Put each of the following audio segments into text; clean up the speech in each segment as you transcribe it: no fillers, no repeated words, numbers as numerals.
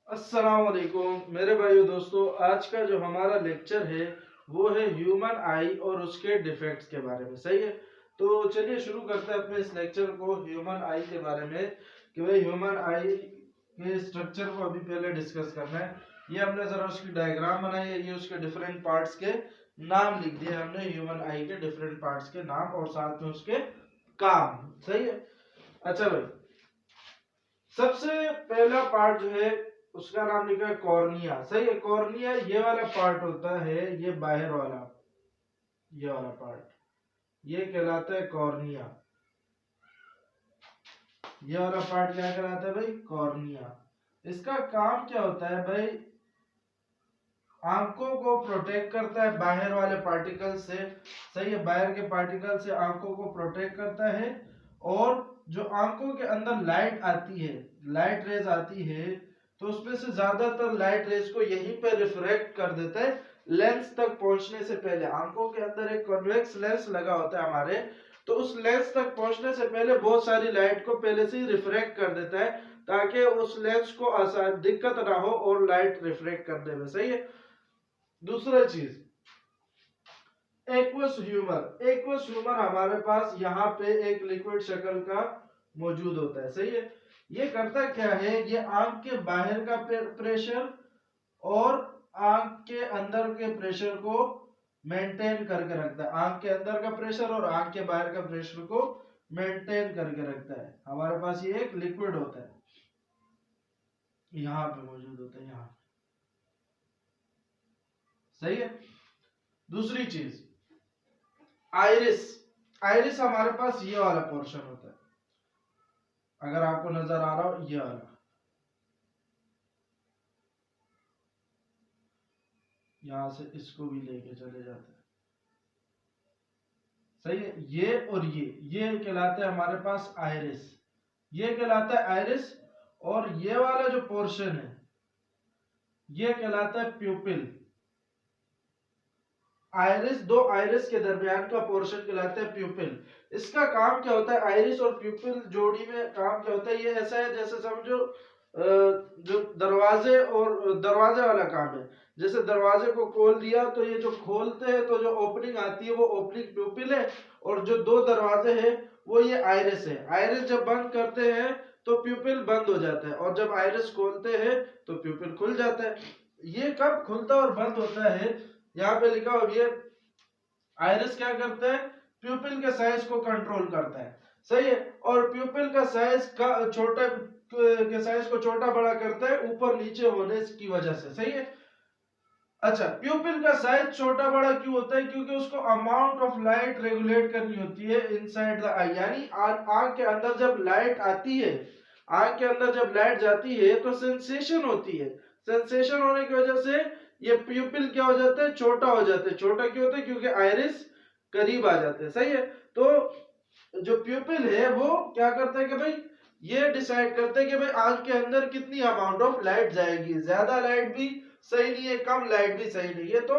अस्सलाम वालेकुम मेरे भाइयों दोस्तों। आज का जो हमारा लेक्चर है वो है ह्यूमन आई और उसके डिफेक्ट्स के बारे में। सही है, तो चलिए शुरू करते हैं अपने इस लेक्चर को ह्यूमन आई के बारे में कि भाई ह्यूमन आई के स्ट्रक्चर को अभी पहले डिस्कस करना है। ये हमने जरा उसकी डायग्राम बनाई है, ये उसके डिफरेंट पार्ट्स के नाम लिख दिए हमने, ह्यूमन आई के डिफरेंट पार्ट्स के नाम और साथ में उसके काम। सही है। अच्छा भाई, सबसे पहला पार्ट जो है उसका नाम लिखा है कॉर्निया। सही है, कॉर्निया ये वाला पार्ट होता है, ये बाहर वाला, ये वाला पार्ट ये कहलाता है कॉर्निया। ये वाला पार्ट क्या कहलाता है भाई? कॉर्निया। इसका काम क्या होता है भाई? आंखों को प्रोटेक्ट करता है बाहर वाले पार्टिकल से। सही है, बाहर के पार्टिकल से आंखों को प्रोटेक्ट करता है। और जो आंखों के अंदर लाइट आती है, लाइट रेज आती है, तो उसमें से ज्यादातर लाइट रेज को यहीं पे रिफ्रैक्ट कर देता है लेंस तक पहुंचने से पहले। आंखों के अंदर एक कॉन्वेक्स लेंस लगा होता है हमारे, तो उस लेंस तक पहुंचने से पहले बहुत सारी लाइट को पहले से ही रिफ्रैक्ट कर देता है ताकि उस लेंस को आसान दिक्कत ना हो और लाइट रिफ्रैक्ट करने में। सही है। दूसरा चीज, एक्वस ह्यूमर। एक्वस ह्यूमर हमारे पास यहाँ पे एक लिक्विड शक्ल का मौजूद होता है। सही है। ये करता क्या है? ये आंख के बाहर का प्रेशर और आंख के अंदर के प्रेशर को मेंटेन करके रखता है। आंख के अंदर का प्रेशर और आंख के बाहर का प्रेशर को मेंटेन करके रखता है। हमारे पास ये एक लिक्विड होता है, यहाँ पे मौजूद होता है, यहाँ। सही है। दूसरी चीज, आइरिस। आइरिस हमारे पास ये वाला पोर्शन होता है, अगर आपको नजर आ रहा हो, ये वाला, यहां से इसको भी लेके चले जाते हैं। सही है। ये और ये कहलाता है हमारे पास आइरिस। ये कहलाता है आइरिस। और ये वाला जो पोर्शन है ये कहलाता है प्यूपिल। आइरिस, दो आइरिस के दरमियान का पोर्शन कहलाता है प्यूपिल। इसका काम क्या होता है? आइरिस और प्यूपिल जोड़ी में काम क्या होता है? ये ऐसा है जैसे समझो जो दरवाजे और दरवाजे वाला काम है। जैसे दरवाजे को खोल दिया तो ये जो खोलते हैं तो जो ओपनिंग आती है वो ओपनिंग प्यूपिल है, और जो दो दरवाजे हैं वो ये आइरिस है। आइरिस जब बंद करते हैं तो प्यूपिल बंद हो जाता है, और जब आइरिस खोलते हैं तो प्यूपिल खुल जाता है। ये कब खुलता और बंद होता है? यहाँ पे लिखा हुआ है, आइरिस क्या करता है? प्यूपिल के साइज को कंट्रोल करता है। सही है। और प्यूपिल का साइज का छोटा के साइज को छोटा बड़ा करता है ऊपर नीचे होने की वजह से। सही है। अच्छा, प्यूपिल का साइज छोटा बड़ा क्यों होता है? क्योंकि उसको अमाउंट ऑफ लाइट रेगुलेट करनी होती है इनसाइड द आई। यानी आंख के अंदर जब लाइट आती है, आंख के अंदर जब लाइट जाती है तो सेंसेशन होती है। सेंसेशन होने की वजह से ये प्यूपिल क्या हो जाता है? छोटा हो जाता है। छोटा क्यों होता है? क्योंकि आइरिस करीब आ जाते हैं। सही है। तो जो प्यूपिल है वो क्या करता है कि भाई ये डिसाइड करते हैं कि भाई आंख के अंदर कितनी अमाउंट ऑफ लाइट जाएगी। ज्यादा लाइट भी सही नहीं है, कम लाइट भी सही नहीं है, तो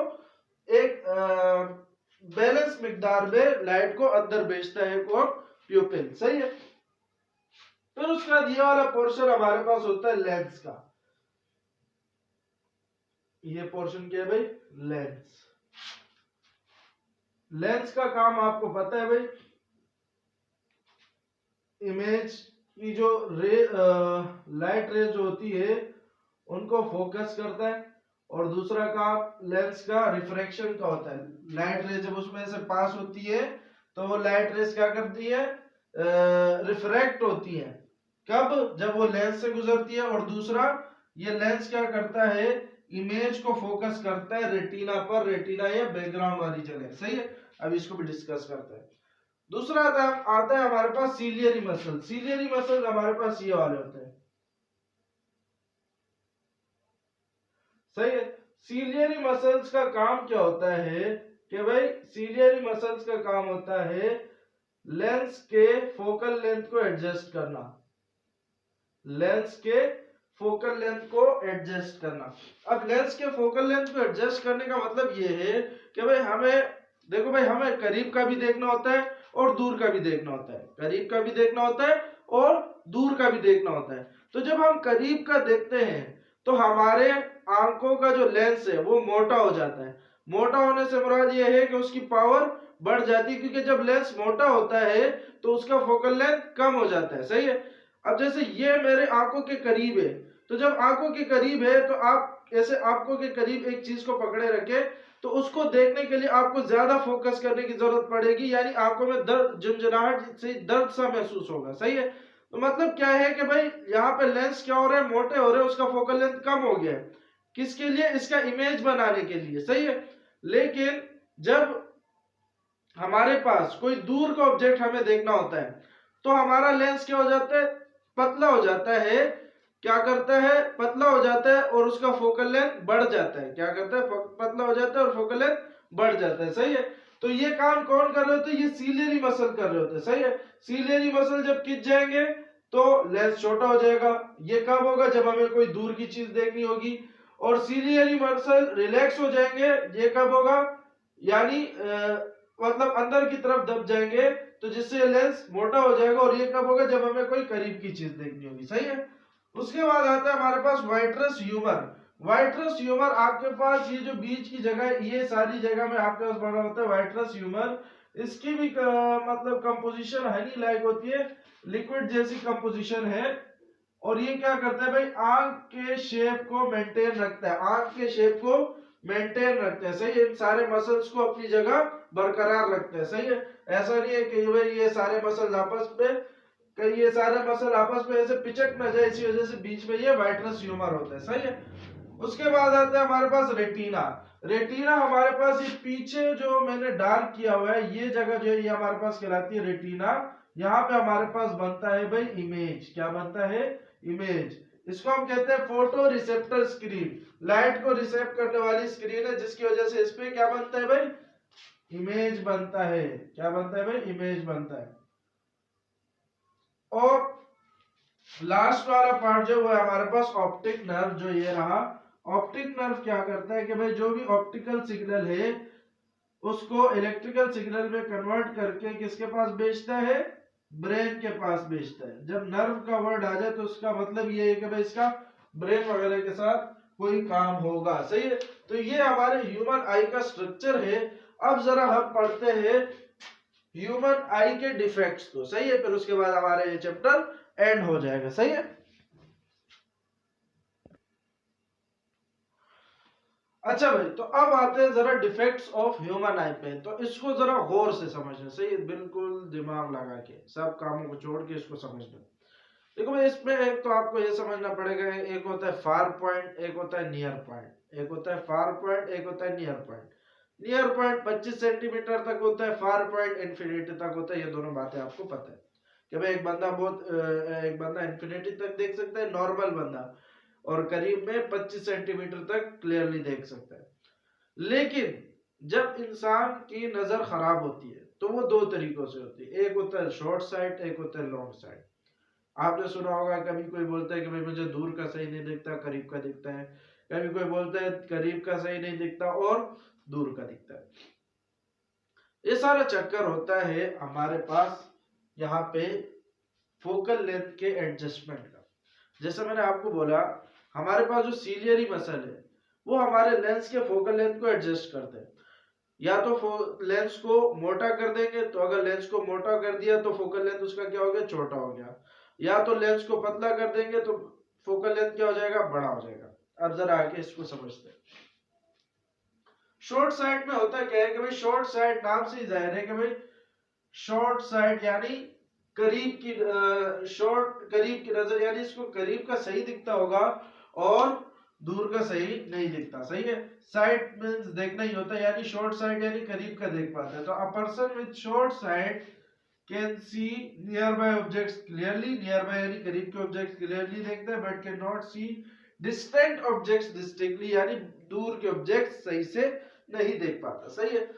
एक बैलेंस मिकदार में लाइट को अंदर भेजता है कौन? प्यूपिल। सही है। फिर उसके बाद ये वाला पोर्शन हमारे पास होता है लेंस का। ये पोर्शन क्या है भाई? लेंस। लेंस का काम आपको पता है भाई, इमेज की जो लाइट रे जो होती है उनको फोकस करता है, और दूसरा काम लेंस का रिफ्रैक्शन का होता है। लाइट रे जब उसमें से पास होती है तो वो लाइट रेस क्या करती है? रिफ्रैक्ट होती है। कब? जब वो लेंस से गुजरती है। और दूसरा, ये लेंस क्या करता है? इमेज को फोकस करता है रेटिना पर, रेटिना या बैकग्राउंड वाली जगह। सही है। अब इसको भी डिस्कस करते हैं। दूसरा आता है हमारे पास सीलियरी मसल। सीलियरी मसल हमारे पास ये वाले होते हैं। सही है। सीलियरी मसल्स का काम क्या होता है कि भाई सीलियरी मसल्स का काम होता है लेंस के फोकल लेंथ को एडजस्ट करना। लेंस के फोकल लेंथ को एडजस्ट करना। अब लेंस के फोकल लेंथ को एडजस्ट करने का मतलब ये है कि भाई हमें, देखो भाई, हमें करीब का भी देखना होता है और दूर का भी देखना होता है। करीब का भी देखना होता है और दूर का भी देखना होता है। तो जब हम करीब का देखते हैं तो हमारे आंखों का जो लेंस है वो मोटा हो जाता है। मोटा होने से मुराद ये है कि उसकी पावर बढ़ जाती है, क्योंकि जब लेंस मोटा होता है तो उसका फोकल लेंथ कम हो जाता है। सही है। अब जैसे ये मेरे आंखों के करीब है, तो जब आंखों के करीब है तो आप ऐसे आंखों के करीब एक चीज को पकड़े रखे, तो उसको देखने के लिए आपको ज्यादा फोकस करने की जरूरत पड़ेगी, यानी आंखों में दर्द, झुंझुनाहट से दर्द सा महसूस होगा। सही है। तो मतलब क्या है कि भाई यहाँ पे लेंस क्या हो रहा है, मोटे हो रहे हैं, उसका फोकल लेंथ कम हो गया है। किसके लिए? इसका इमेज बनाने के लिए। सही है। लेकिन जब हमारे पास कोई दूर का ऑब्जेक्ट हमें देखना होता है तो हमारा लेंस क्या हो जाता है, पतला हो जाता है। क्या करता है? पतला हो जाता है और उसका फोकल लेंथ बढ़ जाता है। क्या करता है? पतला हो जाता है और फोकल लेंथ बढ़ जाता है। सही है। तो ये काम कौन कर रहे होते हैं? ये सीलियरी मसल कर रहे होते हैं। सही है। सीलियरी मसल जब खिंच जाएंगे तो लेंस छोटा हो जाएगा। ये कब होगा? जब हमें कोई दूर की चीज देखनी होगी। और सीलियरी मसल रिलैक्स हो जाएंगे, ये कब होगा? यानी मतलब अंदर की तरफ दब जाएंगे, तो जिससे लेंस मोटा हो जाएगा। और ये कब होगा? जब हमें कोई करीब की चीज देखनी होगी। सही है। उसके बाद आता है हमारे पास वाइट्रस ह्यूमर। वाइट्रस ह्यूमर आपके पास ये जो बीच की जगह है, ये सारी जगह में आपके पास बना होता है वाइट्रस ह्यूमर। इसकी भी मतलब कंपोजिशन हनी लाइक होती है, लिक्विड जैसी कंपोजिशन है। और ये क्या करता है भाई? आंख के शेप को मेंटेन रखता है। आंख के शेप को मेंटेन रखते हैं। सही है। इन सारे मसल्स को अपनी जगह बरकरार रखते हैं। सही है। ऐसा नहीं है कि भाई ये सारे मसल आपस में, कहीं ये सारे मसल आपस में ऐसे पिचक ना जाए, इसी वजह से बीच में ये वाइट्रस ह्यूमर होता है। सही है। उसके बाद आता है हमारे पास रेटिना। रेटिना हमारे पास ये पीछे जो मैंने डार्क किया हुआ है, ये जगह जो है ये हमारे पास कहलाती है रेटिना। यहाँ पे हमारे पास बनता है भाई इमेज। क्या बनता है? इमेज। इसको हम कहते हैं फोटो रिसेप्टर स्क्रीन। लाइट को रिसेप्ट करने वाली स्क्रीन है, जिसकी वजह से इस पे क्या बनता है भाई? इमेज बनता है। क्या बनता है भाई? इमेज बनता है। और लास्ट वाला पार्ट जो है हमारे पास ऑप्टिक नर्व, जो ये रहा। ऑप्टिक नर्व क्या करता है कि भाई जो भी ऑप्टिकल सिग्नल है उसको इलेक्ट्रिकल सिग्नल में कन्वर्ट करके किसके पास भेजता है? ब्रेन के पास भेजता है। जब नर्व का वर्ड आ जाए तो उसका मतलब ये है कि भाई इसका ब्रेन वगैरह के साथ कोई काम होगा। सही है। तो ये हमारे ह्यूमन आई का स्ट्रक्चर है। अब जरा हम पढ़ते हैं ह्यूमन आई के डिफेक्ट्स को। सही है। फिर उसके बाद हमारा ये चैप्टर एंड हो जाएगा। सही है। अच्छा भाई, तो अब आते हैं जरा डिफेक्ट्स ऑफ ह्यूमन आई पे। तो इसको जरा गौर से समझना। सही है। बिल्कुल दिमाग लगा के, सब कामों को छोड़ के इसको समझना। देखो भाई, इसमें एक तो आपको ये समझना पड़ेगा, एक होता है फार पॉइंट, एक होता है नियर पॉइंट। एक होता है फार पॉइंट, एक होता है near point. Near point 25 centimetre तक होता है, फार पॉइंट इंफिनिटी तक होता है। ये दोनों बातें आपको पता है कि भाई एक बंदा इंफिनिटी तक देख सकता है, नॉर्मल बंदा, और करीब में 25 सेंटीमीटर तक क्लियरली देख सकता है। लेकिन जब इंसान की नजर खराब होती है तो वो दो तरीकों से होती है। एक होता है शॉर्ट साइट, एक होता है लॉन्ग साइट। आपने सुना होगा कभी कोई बोलता है कि भाई मुझे दूर का सही नहीं दिखता, करीब का दिखता है। कभी कोई बोलता है करीब का सही नहीं दिखता और दूर का दिखता है। ये सारा चक्कर होता है हमारे पास यहाँ पे फोकल लेंथ के एडजस्टमेंट का। जैसे मैंने आपको बोला, हमारे पास जो सीलियरी मसल है वो हमारे लेंस के फोकल लेंथ को एडजस्ट करते हैं। या तो लेंस को मोटा कर देंगे, तो अगर लेंस को मोटा कर दिया तो फोकल लेंथ उसका क्या हो गया? छोटा हो गया। या तो लेंस को पतला कर देंगे तो फोकल लेंथ क्या हो जाएगा? बड़ा हो जाएगा। अब जरा आगे इसको समझते हैं। शॉर्ट साइट में होता क्या है कि भाई शॉर्ट साइट नाम से ही जाहिर है कि भाई शॉर्ट साइट यानी करीब की नजर, यानी इसको करीब का सही दिखता होगा और दूर का सही नहीं दिखता। सही है। साइट मींस देखना ही होता है, यानी शॉर्ट साइट यानी करीब का देख पाता है। तो a person with short site can see near by objects clearly. Near by यानी करीब के ऑब्जेक्ट्स क्लियरली देखता है, but can not see distant objects distinctly, यानी दूर के ऑब्जेक्ट्स सही से नहीं देख पाता। सही है।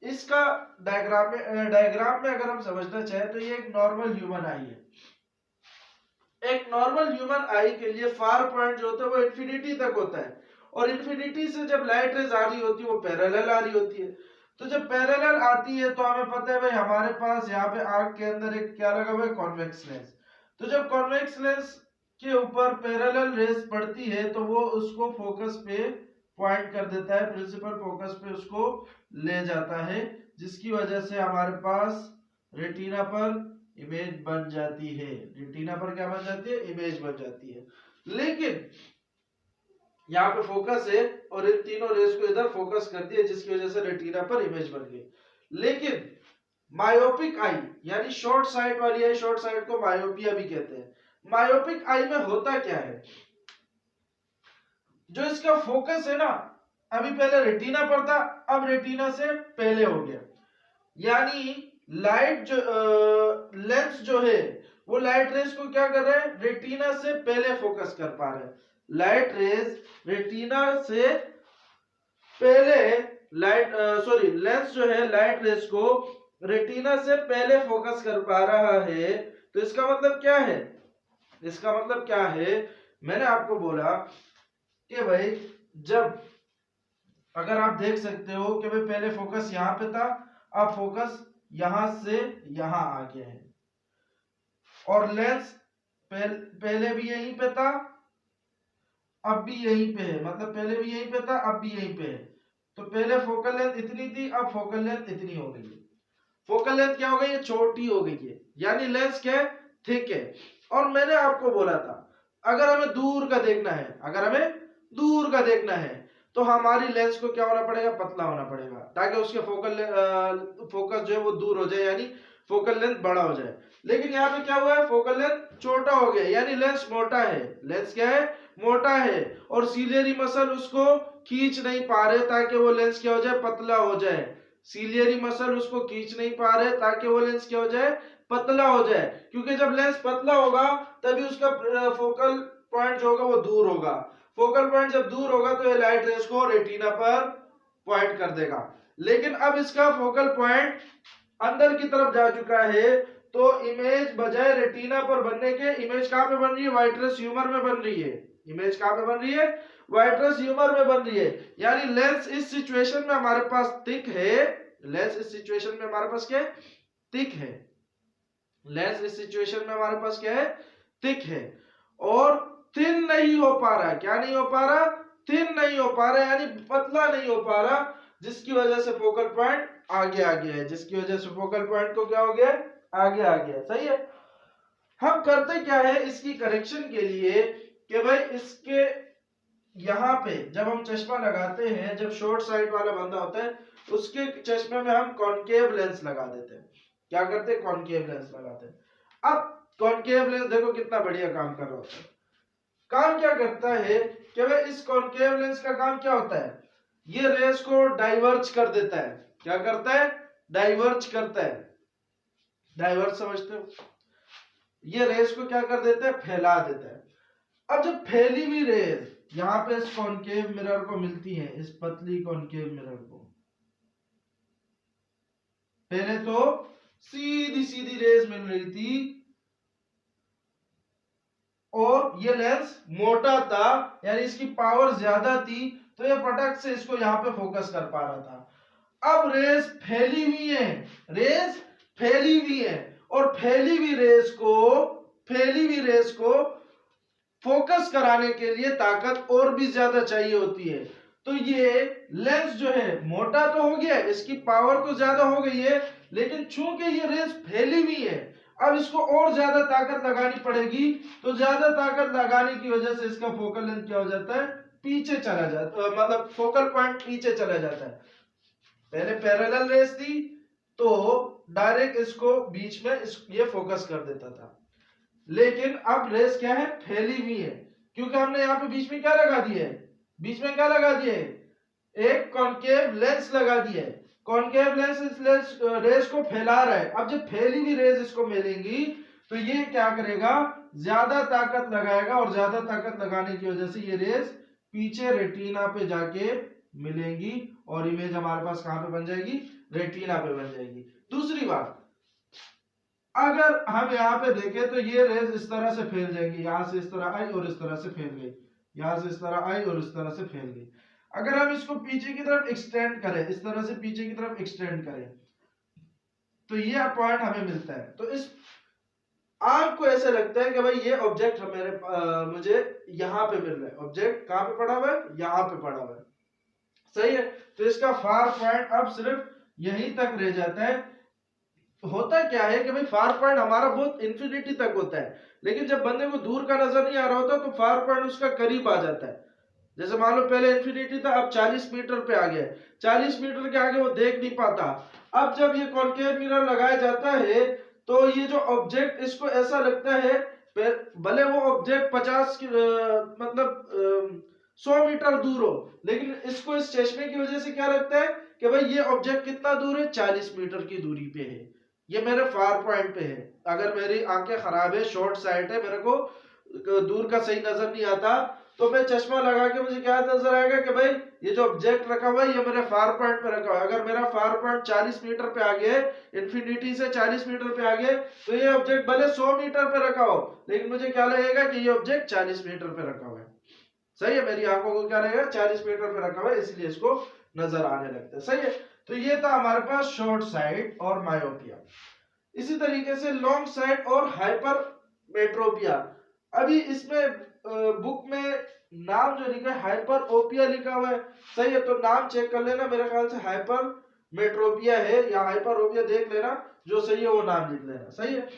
इसका डायग्राम में अगर हम समझना चाहें तो ये एक नॉर्मल ह्यूमन आई है। एक नॉर्मल ह्यूमन आई के लिए फार पॉइंट जो होता है वो इंफिनिटी तक होता है, और इंफिनिटी से जब लाइट रेज आ रही होती है वो पैरेलल आ रही होती है। तो जब पैरेलल आती है तो हमें पता है भाई हमारे पास यहाँ पे आंख के अंदर एक क्या लगा हुआ है? Convex lens. तो जब कॉन्वेक्स लेंस के ऊपर पैरेलल रेस पड़ती है तो वो उसको फोकस पे पॉइंट कर देता है, प्रिंसिपल फोकस पे उसको ले जाता है, जिसकी वजह से हमारे पास रेटिना पर इमेज बन जाती है। रेटिना पर क्या बन जाती है? इमेज बन जाती है। लेकिन यहाँ पे फोकस है और इन तीनों रेस को इधर फोकस कर दिया, जिसकी वजह से रेटिना पर इमेज बन गई। लेकिन मायोपिक आई यानी शॉर्ट साइट वाली आई, शॉर्ट साइट को मायोपिया भी कहते हैं। मायोपिक आई में होता क्या है, जो इसका फोकस है ना, अभी पहले रेटिना पर था, अब रेटिना से पहले हो गया। यानी लाइट जो लेंस जो है वो लाइट रेस को क्या कर रहा है? रेटिना से पहले फोकस कर पा रहे हैं। लाइट रेस रेटिना से पहले लेंस जो है लाइट रेस को रेटिना से पहले फोकस कर पा रहा है। तो इसका मतलब क्या है? इसका मतलब क्या है? मैंने आपको बोला कि भाई जब अगर आप देख सकते हो कि भाई पहले फोकस यहां पे था, अब फोकस यहां से यहां आ गया है, और लेंस पहले भी यहीं पे था, अब भी यहीं पे है, मतलब पहले भी यहीं पे था, अब भी यहीं पे है। तो पहले फोकल लेंथ इतनी थी, अब फोकल लेंथ इतनी हो गई है। फोकल लेंथ क्या हो गई है? छोटी हो गई है, यानी लेंस क्या है? थिक है। और मैंने आपको बोला था अगर हमें दूर का देखना है, अगर हमें दूर का देखना है तो हमारी लेंस को क्या होना पड़ेगा? पतला होना पड़ेगा, ताकि उसके फोकस जो है वो दूर हो जाए, यानी फोकल लेंथ बड़ा हो जाए। लेकिन यहाँ पे क्या हुआ है? फोकल लेंथ छोटा हो गया, यानी लेंस मोटा है। लेंस क्या है? मोटा है। और सीलियरी मसल उसको खींच नहीं पा रहे ताकि वो लेंस क्या हो जाए? पतला हो जाए। सीलियरी मसल उसको खींच नहीं पा रहे ताकि वो लेंस क्या हो जाए? पतला हो जाए। क्योंकि जब लेंस पतला होगा तभी उसका फोकल पॉइंट जो होगा वो दूर होगा। फोकल पॉइंट जब दूर होगा तो ये लाइट रेस को रेटिना पर पॉइंट कर देगा। लेकिन अब इसका फोकल पॉइंट अंदर की तरफ जा चुका है, तो इमेज बजाय रेटिना पर बनने के इमेज कहां पे बन रही है? वाइट्रस ह्यूमर में बन रही है। इमेज कहां पे बन रही है? वाइट्रस ह्यूमर में बन रही है। यानी लेंस इस सिचुएशन में हमारे पास थिक है। लेंस इस सिचुएशन में हमारे पास क्या है? थिक है। लेंस इस सिचुएशन में हमारे पास क्या है? थिक है। और थिन नहीं हो पा रहा। क्या नहीं हो पा रहा? थिन नहीं हो पा रहा, यानी पतला नहीं हो पा रहा, जिसकी वजह से फोकल पॉइंट आगे आ गया है। जिसकी वजह से फोकल पॉइंट को क्या हो गया? आगे आ गया। सही है। हम करते क्या है इसकी करेक्शन के लिए कि भाई इसके यहाँ पे जब हम चश्मा लगाते हैं, जब शॉर्ट साइट वाला बंदा होता है उसके चश्मे में हम कॉनकेव लेंस लगा देते हैं। क्या करते हैं? कॉनकेव लेंस लगाते हैं। अब कॉनकेव लेंस देखो कितना बढ़िया काम कर रहा होता है। काम क्या करता है कि भाई इस कॉनकेव लेंस का काम क्या होता है? ये रेस को डाइवर्ज कर देता है। क्या करता है? डाइवर्ज करता है। डाइवर्ज समझते हो? ये रेस को क्या कर देता है? फैला देता है। अब जब फैली हुई रेस यहां पे इस कॉनकेव मिरर को मिलती है, इस पतली कॉनकेव मिरर को, पहले तो सीधी सीधी रेस मिल रही थी और ये लेंस मोटा था, यानी इसकी पावर ज्यादा थी, तो ये फटक से इसको यहां पे फोकस कर पा रहा था। अब रेस फैली हुई है, रेस फैली हुई है, और फैली हुई रेस को फोकस कराने के लिए ताकत और भी ज्यादा चाहिए होती है। तो ये लेंस जो है मोटा तो हो गया, इसकी पावर तो ज्यादा हो गई है, लेकिन चूंकि ये रेस फैली हुई है अब इसको और ज्यादा ताकत लगानी पड़ेगी। तो ज्यादा ताकत लगाने की वजह से इसका फोकल लेंथ क्या हो जाता है? पीछे चला जाता है, मतलब फोकल पॉइंट पीछे चला जाता है। पहले पैरेलल रेस थी तो डायरेक्ट इसको बीच में ये फोकस कर देता था, लेकिन अब रेस क्या है? फैली हुई है, क्योंकि हमने यहाँ पे बीच में क्या लगा दिया है? बीच में क्या लगा दिया है? एक कॉनकेव लेंस लगा दिया है। कॉनकेव लेंस इस रेस को फैला रहा है। अब जब फैली हुई रेस इसको मिलेंगी तो ये क्या करेगा? ज्यादा ताकत लगाएगा, और ज्यादा ताकत लगाने की वजह से ये रेस पीछे रेटिना पे जाके मिलेंगी, और इमेज हमारे पास कहां पे बन जाएगी? रेटिना पे बन जाएगी। दूसरी बात, अगर हम यहाँ पे देखें तो ये रेज इस तरह से फैल जाएंगी, यहां से इस तरह आई और इस तरह से फैल गई, यहां से इस तरह आई और इस तरह से फैल गई। अगर हम इसको पीछे की तरफ एक्सटेंड करें, इस तरह से पीछे की तरफ एक्सटेंड करें, तो ये पॉइंट हमें मिलता है। तो इस आंख को ऐसे लगता है कि भाई ये ऑब्जेक्ट मुझे यहाँ पे मिल रहा है, ऑब्जेक्ट कहाँ पे पड़ा हुआ है, यहाँ पे पड़ा हुआ है, सही है। तो इसका फार पॉइंट अब सिर्फ यहीं तक रह जाता है। होता क्या है कि भाई फार पॉइंट हमारा बहुत इंफिनिटी तक होता है, लेकिन जब बंदे को दूर का नजर नहीं आ रहा होता तो फार पॉइंट उसका करीब आ जाता है। जैसे मान लो पहले इंफिनिटी था, अब 40 मीटर पे आ गया, 40 मीटर के आगे वो देख नहीं पाता। अब जब ये कॉन्केव मिरर लगाया जाता है तो ये जो ऑब्जेक्ट, इसको ऐसा लगता है भले वो ऑब्जेक्ट 50 की मतलब 100 मीटर दूर हो, लेकिन इसको इस चश्मे की वजह से क्या लगता है कि भाई ये ऑब्जेक्ट कितना दूर है, 40 मीटर की दूरी पे है, ये मेरे फार पॉइंट पे है। अगर मेरी आंखें खराब है, शॉर्ट साइट है, मेरे को दूर का सही नजर नहीं आता, तो मैं चश्मा लगा के मुझे क्या नजर आएगा कि भाई ये जो ऑब्जेक्ट रखा हुआ है ये मेरे फार पॉइंट पे रखा हुआ है। अगर मेरा फार पॉइंट 40 मीटर पे आ गया, इंफिनिटी से 40 मीटर पे आ गया, तो ये ऑब्जेक्ट भले 100 मीटर पे रखा हो, लेकिन मुझे क्या लगेगा कि ये ऑब्जेक्ट 40 मीटर पे रखा हुआ है, सही है। मेरी आंखों को क्या लगेगा, 40 मीटर पे रखा हुआ है, इसलिए इसको नजर आने लगता है, सही है। तो ये था हमारे पास शॉर्ट साइट और मायोपिया। इसी तरीके से लॉन्ग साइट और हाइपर मेट्रोपिया। अभी इसमें बुक में नाम जो लिखा है हाइपर ओपिया लिखा हुआ है, सही है, तो नाम चेक कर लेना, मेरे ख्याल से हाइपर मेट्रोपिया है या हाइपर ओपिया, देख लेना, जो सही है वो नाम लिख लेना, सही है।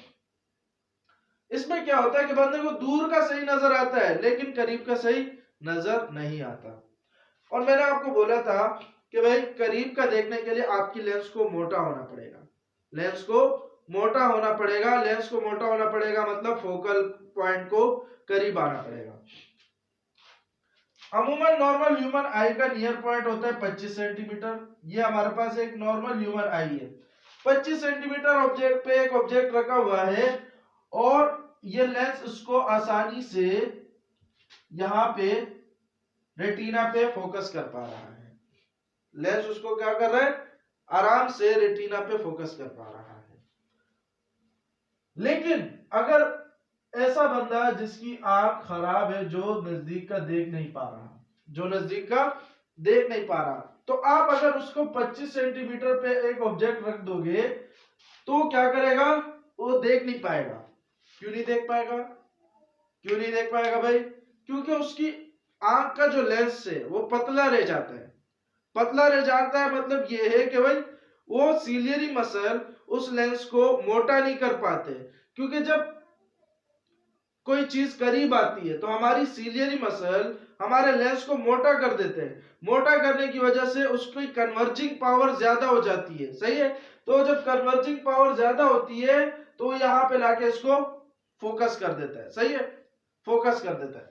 इसमें क्या होता है कि बंदे को दूर का सही नजर आता है लेकिन करीब का सही नजर नहीं आता। और मैंने आपको बोला था कि भाई करीब का देखने के लिए आपकी लेंस को मोटा होना पड़ेगा, लेंस को मोटा होना पड़ेगा, लेंस को मोटा होना पड़ेगा मतलब फोकल पॉइंट को करीब आना पड़ेगा। अमूमन नॉर्मल ह्यूमन आई का नियर पॉइंट होता है 25 सेंटीमीटर। ये हमारे पास एक नॉर्मल ह्यूमन आई है, 25 सेंटीमीटर ऑब्जेक्ट पे एक ऑब्जेक्ट रखा हुआ है और ये लेंस उसको आसानी से यहाँ पे रेटिना पे फोकस कर पा रहा है, लेंस उसको क्या कर रहा है, आराम से रेटिना पे फोकस कर पा रहा है। लेकिन अगर ऐसा बंदा जिसकी आंख खराब है, जो नजदीक का देख नहीं पा रहा, जो नजदीक का देख नहीं पा रहा, तो आप अगर उसको 25 सेंटीमीटर पे एक ऑब्जेक्ट रख दोगे तो क्या करेगा, वो देख नहीं पाएगा। क्यों नहीं देख पाएगा, क्यों नहीं देख पाएगा भाई, क्योंकि उसकी आंख का जो लेंस है वो पतला रह जाता है। पतला रह जाता है मतलब ये है कि भाई वो सीलियरी मसल उस लेंस को मोटा नहीं कर पाते, क्योंकि जब कोई चीज करीब आती है तो हमारी सीलियरी मसल हमारे लेंस को मोटा कर देते हैं, मोटा करने की वजह से उसकी कन्वर्जिंग पावर ज्यादा हो जाती है, सही है। तो जब कन्वर्जिंग पावर ज्यादा होती है तो यहाँ पे लाके इसको फोकस कर देता है, सही है, फोकस कर देता है।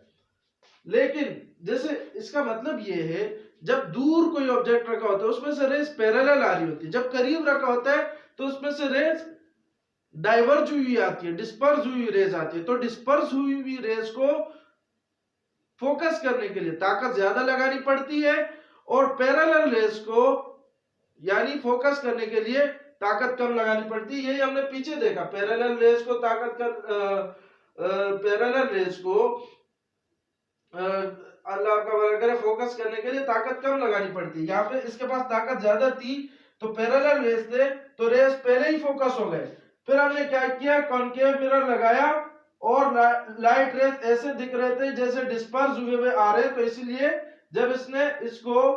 लेकिन जैसे इसका मतलब ये है, जब दूर कोई ऑब्जेक्ट रखा होता है उसमें से रेस पैरेलल आ रही होती है, जब करीब रखा होता है तो उसमें से रेस डाइवर्ज हुई आती है, डिस्पर्स हुई रेज आती है। तो डिस्पर्स हुई हुई रेस को फोकस करने के लिए ताकत ज्यादा लगानी पड़ती है और पैरेलल रेस को यानी फोकस करने के लिए ताकत कम लगानी पड़ती है। यही हमने पीछे देखा, पैरेलल रेस को पैरेलल रेस को अल्लाह का भला करे फोकस करने के लिए ताकत कम लगानी पड़ती है। यहाँ पे इसके पास ताकत ज्यादा थी तो पैरेलल रेस थे तो रेस पहले ही फोकस हो गए। फिर हमने क्या किया, कॉन्केव मिरर लगाया और लाइट रेस ऐसे दिख रहे थे जैसे डिस्पर्स हुए आ रहे, तो इसीलिए जब इसने इसको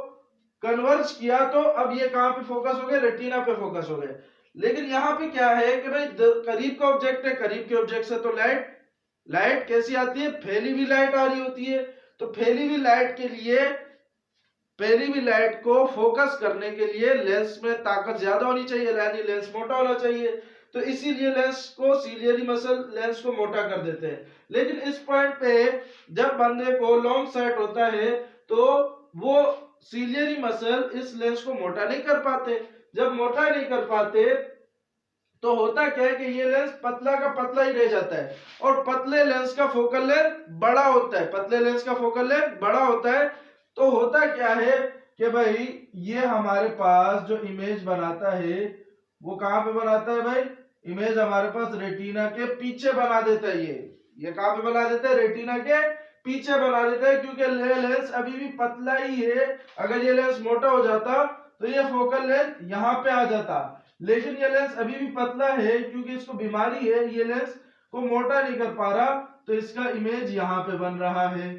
कन्वर्ज किया तो अब ये कहां पे फोकस हो गए, रेटिना पे फोकस हो गए। लेकिन यहाँ पे क्या है कि भाई करीब का ऑब्जेक्ट है, करीब के ऑब्जेक्ट से तो लाइट कैसी आती है, फैली हुई लाइट आ रही होती है। तो फैली हुई लाइट के लिए, फैली हुई लाइट को फोकस करने के लिए लेंस में ताकत ज्यादा होनी चाहिए, यानी लेंस मोटा होना चाहिए। तो इसीलिए लेंस को सीलियरी मसल लेंस को मोटा कर देते हैं। लेकिन इस पॉइंट पे जब बंदे को लॉन्ग साइट होता है तो वो सीलियरी मसल इस लेंस को मोटा नहीं कर पाते। जब मोटा नहीं कर पाते तो होता क्या है कि ये लेंस पतला का पतला ही रह जाता है और पतले लेंस का फोकल लेंथ बड़ा होता है, पतले लेंस का फोकल लेंथ बड़ा होता है। तो होता क्या है कि भाई ये हमारे पास जो इमेज बनाता है वो कहां पे बनाता है भाई, इमेज हमारे पास रेटिना के पीछे बना देता है। ये कहां पे बना देता है, रेटिना के पीछे बना देता है, क्योंकि लेंस अभी भी पतला ही है। अगर ये लेंस मोटा हो जाता तो ये फोकल लेंथ यहाँ पे आ जाता, लेकिन ये लेंस अभी भी पतला है क्योंकि इसको बीमारी है, ये लेंस को मोटा नहीं कर पा रहा, तो इसका इमेज यहाँ पे बन रहा है।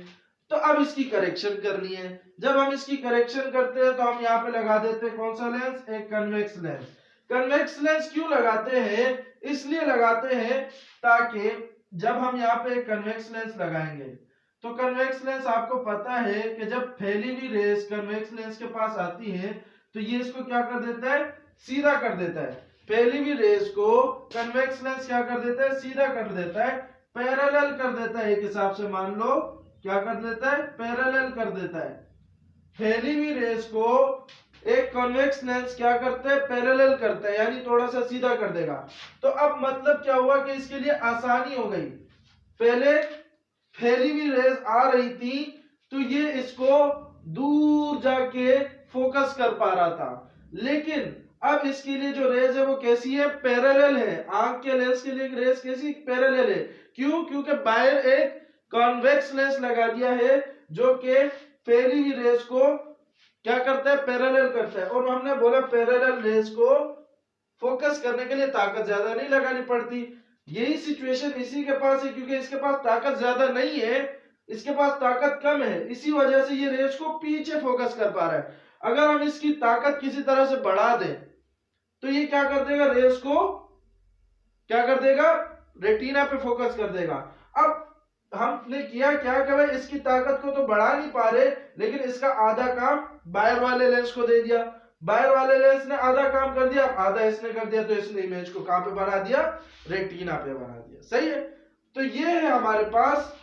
तो अब इसकी करेक्शन करनी है। जब हम इसकी करेक्शन करते हैं तो हम यहाँ पे लगा देते हैं कौन सा लेंस, एक कन्वेक्स लेंस। कन्वेक्स लेंस क्यों लगाते हैं, इसलिए लगाते हैं ताकि जब हम यहाँ पे कन्वेक्स लेंस लगाएंगे तो कन्वेक्स लेंस आपको पता है कि जब फैली हुई रेस कन्वेक्स लेंस के पास आती है तो ये इसको क्या कर देता है, सीधा कर देता है। फैली हुई रेस को कन्वेक्स लेंस क्या कर देता है, सीधा कर देता है, पैरेलल कर देता है। एक हिसाब से मान लो क्या कर देता है, पैरेलल कर देता है। फैली हुई रेस को एक कन्वेक्स लेंस क्या करता है, पैरेलल करता है, यानी थोड़ा सा सीधा कर देगा। तो अब मतलब क्या हुआ कि इसके लिए आसानी हो गई। पहले फैली हुई रेस आ रही थी तो ये इसको दूर जाके फोकस कर पा रहा था, लेकिन अब इसके लिए जो रेस है वो कैसी है, पैरेलल है। आंख के लेंस के लिए रेस कैसी, पैरेलल है। क्यों, क्योंकि बाहर एक कॉन्वेक्स लेंस लगा दिया है जो कि फैली हुई रेस को क्या करता है, पैरेलल करता है। और हमने बोला पैरेलल रेस को फोकस करने के लिए ताकत ज्यादा नहीं लगानी पड़ती। यही सिचुएशन इसी के पास है, क्योंकि इसके पास ताकत ज्यादा नहीं है, इसके पास ताकत कम है, इसी वजह से ये रेस को पीछे फोकस कर पा रहा है। अगर हम इसकी ताकत किसी तरह से बढ़ा दें तो ये क्या कर देगा, रेस को क्या कर देगा, रेटिना पे फोकस कर देगा। अब हमने किया क्या कि भाई इसकी ताकत को तो बढ़ा नहीं पा रहे, लेकिन इसका आधा काम बाहर वाले लेंस को दे दिया। बाहर वाले लेंस ने आधा काम कर दिया, आधा इसने कर दिया, तो इसने इमेज को कहां पे बना दिया, रेटिना पे बना दिया। सही है। तो ये है हमारे पास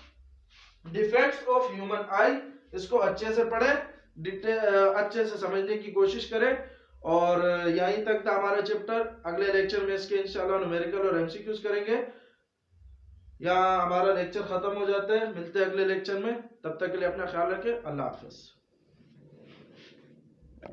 डिफेक्ट्स ऑफ ह्यूमन आई। इसको अच्छे से पढ़ें, अच्छे से समझने की कोशिश करें। और यहीं तक था हमारा चैप्टर। अगले लेक्चर में इसके इंशाल्लाह न्यूमेरिकल और एमसीक्यूज करेंगे। यहाँ हमारा लेक्चर खत्म हो जाता है, मिलते हैं अगले लेक्चर में। तब तक के लिए अपना ख्याल रखें। अल्लाह हाफिज।